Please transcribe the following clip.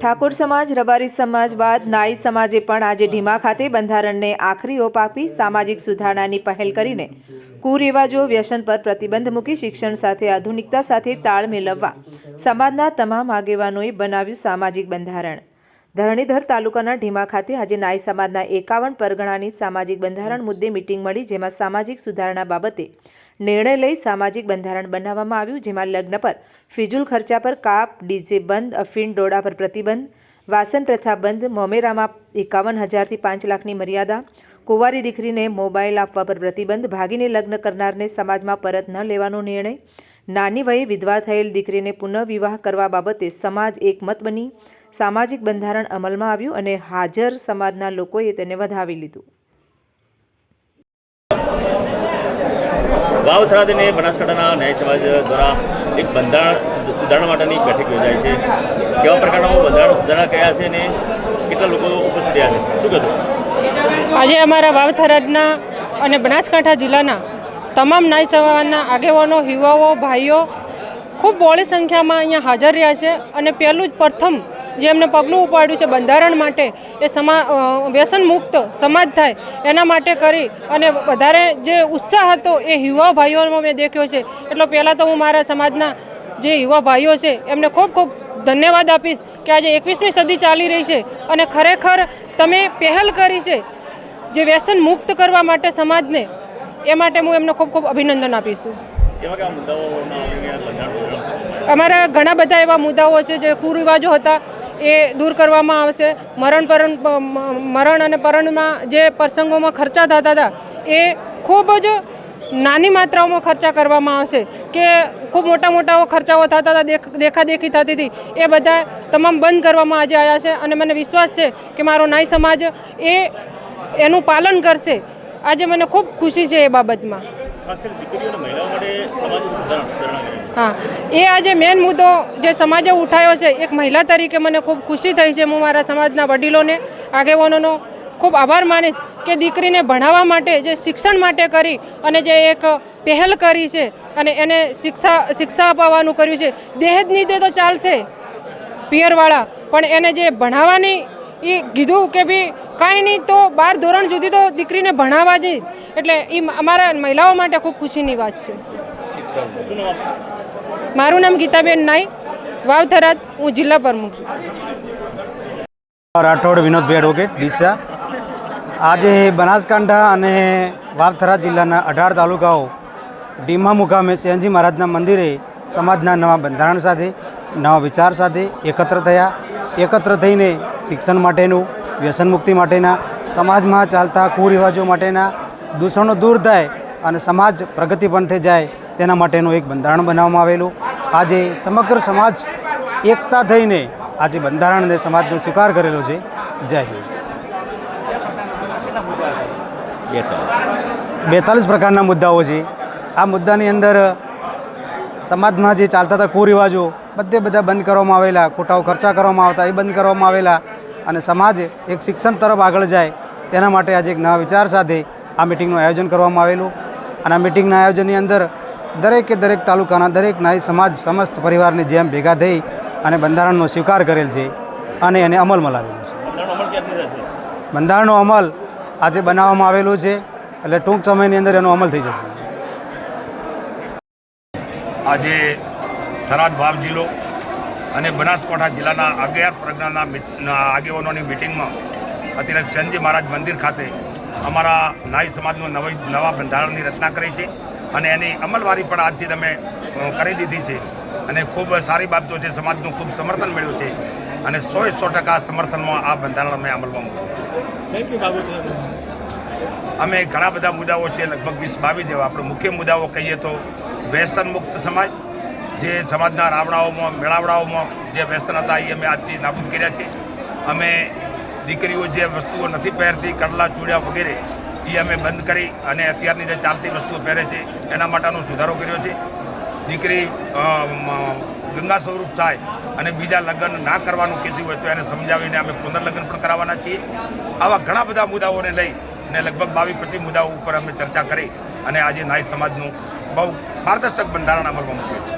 ઠાકોર સમાજ, રબારી સમાજ બાદ નાઈ સમાજે પણ આજે ઢીમા ખાતે બંધારણને આખરી ઓપ આપી સામાજિક સુધારણાની પહેલ કરીને કુરિવાજો, વ્યસન પર પ્રતિબંધ મૂકી શિક્ષણ સાથે આધુનિકતા સાથે તાળ મેળવવા સમાજના તમામ આગેવાનોએ બનાવ્યું સામાજિક બંધારણ। ધરણીધર તાલુકાના ઢીમા ખાતે આજે નાઈ સમાજના 51 પરગણાની સામાજિક બંધારણ મુદ્દે મીટિંગ મળી, જેમાં સામાજિક સુધારણા બાબતે નિર્ણય લઈ સામાજિક બંધારણ બનાવવામાં આવ્યું, જેમાં લગ્ન પર ફિજુલ ખર્ચા પર કાપ, ડીજે બંધ, અફીણ ડોડા પર પ્રતિબંધ, વાસન પ્રથા બંધ, મોમેરામાં 51,000 થી 5 લાખની મર્યાદા, કુંવારી દીકરીને મોબાઈલ આપવા પર પ્રતિબંધ, ભાગીને લગ્ન કરનારને સમાજમાં પરત ન લેવાનો નિર્ણય, નાની વયે વિધવા થયેલ દીકરીને પુનઃવિવાહ કરવા બાબતે સમાજ એકમત બની સામાજિક બંધારણ અમલમાં આવ્યું અને હાજર સમાજના લોકોએ તેને વધાવી લીધું। વાવથરાદ અને બનાસકાંઠાના ન્યાય સમાજ દ્વારા એક બંધારણ સુધારણા માટેની બેઠક યોજાઈ છે। કેવા પ્રકારના બંધારણ સુધારણા કયા છે અને કેટલા લોકો ઉપસ્થિત રહ્યા છે, શું કહેશો? આજે અમારા વાવથરાદના અને બનાસકાંઠા જિલ્લાના તમામ ન્યાય સમાજના આગેવાનો, યુવાઓ, ભાઈઓ ખૂબ બહોળી સંખ્યામાં અહીંયા હાજર રહ્યા છે અને પહેલું જ પ્રથમ જે એમને પગલું ઉપાડ્યું છે બંધારણ માટે એ વ્યસન મુક્ત સમાજ થાય એના માટે કરી અને વધારે જે ઉત્સાહ હતો એ યુવા ભાઈઓમાં મેં દેખ્યો છે। એટલે પહેલાં તો હું મારા સમાજના જે યુવા ભાઈઓ છે એમને ખૂબ ખૂબ ધન્યવાદ આપીશ કે આજે 21મી સદી ચાલી રહી છે અને ખરેખર તમે પહેલ કરી છે જે વ્યસન મુક્ત કરવા માટે સમાજને, એ માટે હું એમને ખૂબ ખૂબ અભિનંદન આપીશું। અમારા ઘણા બધા એવા મુદ્દાઓ છે જે કુરિવાજો હતા એ દૂર કરવામાં આવશે। મરણ અને પરણમાં જે પ્રસંગોમાં ખર્ચા થતા હતા એ ખૂબ જ નાની માત્રાઓમાં ખર્ચા કરવામાં આવશે કે ખૂબ મોટા ખર્ચાઓ થતા હતા, દેખાદેખી થતી હતી, એ બધા તમામ બંધ કરવામાં આજે આવ્યા છે અને મને વિશ્વાસ છે કે મારો નાઈ સમાજ એનું પાલન કરશે। આજે મને ખૂબ ખુશી છે એ બાબતમાં। હા, એ આજે મેન મુદ્દો જે સમાજે ઉઠાવ્યો છે, એક મહિલા તરીકે મને ખૂબ ખુશી થઈ છે। હું મારા સમાજના વડીલોને, આગેવાનોનો ખૂબ આભાર માનીશ કે દીકરીને ભણાવવા માટે, જે શિક્ષણ માટે કરી અને જે એક પહેલ કરી છે અને એને શિક્ષા અપાવવાનું કર્યું છે। દહેજ નીચે તો ચાલશે પિયરવાળા, પણ એને જે ભણાવવાની એ કીધું કે ભાઈ કાંઈ નહીં તો 12 ધોરણ સુધી તો દીકરીને ભણાવવા જ, એટલે એ અમારા મહિલાઓ માટે ખૂબ ખુશીની વાત છે। મારું નામ ગીતાબેન નાઈ, વાવથરાદ, હું જિલ્લા પ્રમુખ છું। રાઠોડ વિનોદભાઈ એડવોકેટ, ડીસા। આજે બનાસકાંઠા અને વાવથરાદ જિલ્લાના 18 તાલુકાઓ ઢીમા મુકામે સેનજી મહારાજના મંદિરે સમાજના નવા બંધારણ સાથે, નવા વિચાર સાથે એકત્ર થયા। એકત્ર થઈને શિક્ષણ માટેનું, વ્યસન મુક્તિ માટેના, સમાજમાં ચાલતા કુરિવાજો માટેના દૂષણો દૂર થાય અને સમાજ પ્રગતિ પણ થઈ જાય તેના માટેનું એક બંધારણ બનાવવામાં આવેલું। આજે સમગ્ર સમાજ એકતા થઈને આજે બંધારણને સમાજનો સ્વીકાર કરેલો છે। જય હિન્દ। 42 પ્રકારના મુદ્દાઓ છે। આ મુદ્દાની અંદર સમાજમાં જે ચાલતા હતા કુરિવાજો બધા બંધ કરવામાં આવેલા, ખોટા ખર્ચા કરવામાં આવતા એ બંધ કરવામાં આવેલા અને સમાજ એક શિક્ષણ તરફ આગળ જાય તેના માટે આજે એક નવા વિચાર સાથે આ મિટિંગનું આયોજન કરવામાં આવેલું। અને આ મિટિંગના આયોજનની અંદર દરેકે દરેક તાલુકાના દરેક નાઈ સમાજ સમસ્ત પરિવારની જેમ ભેગા થઈ અને બંધારણનો સ્વીકાર કરેલ છે અને એને અમલમાં લાવેલો છે। બંધારણનો અમલ આજે બનાવવામાં આવેલો છે, એટલે ટૂંક સમયની અંદર એનો અમલ થઈ જશે। આજે થરાદ વાવ જિલ્લો અને બનાસકાંઠા જિલ્લાના 11 પરગણાના આગેવાનોની મિટિંગમાં અત્યારે સેનજી મહારાજ મંદિર ખાતે અમારા નાઈ સમાજનું નવા બંધારણની રચના કરી છે અને એની અમલવારી પણ આજથી તમે કરી દીધી છે અને ખૂબ સારી બાબતો છે। સમાજનું ખૂબ સમર્થન મળ્યું છે અને 100% સમર્થનમાં આ બંધારણ અમે અમલમાં મૂક્યું। અમે ઘણા બધા મુદ્દાઓ છે, લગભગ 20-22 જેવા। આપણે મુખ્ય મુદ્દાઓ કહીએ તો વ્યસન મુક્ત સમાજ, જે સમાજના રાવડાઓમાં, મેળાવડાઓમાં જે વ્યસન હતા એ અમે આજથી નાબૂદ કર્યા છે। અમે દીકરીઓ જે વસ્તુઓ નથી પહેરતી, કડલા, ચૂડિયા વગેરે, એ અમે બંધ કરી અને અત્યારની જે ચાલતી વસ્તુઓ પહેરે છે એના માટેનો સુધારો કર્યો છે। દીકરી ગંગા સ્વરૂપ થાય અને બીજા લગ્ન ના કરવાનું કીધું હોય તો એને સમજાવીને અમે પુનર્લગ્ન પણ કરાવવાના છીએ। આવા ઘણા બધા મુદ્દાઓને લઈ અને લગભગ 22-25 મુદ્દાઓ ઉપર અમે ચર્ચા કરી અને આજે નાઈ સમાજનું બહુ પારદર્શક બંધારણ અમલમાં મૂક્યું છે।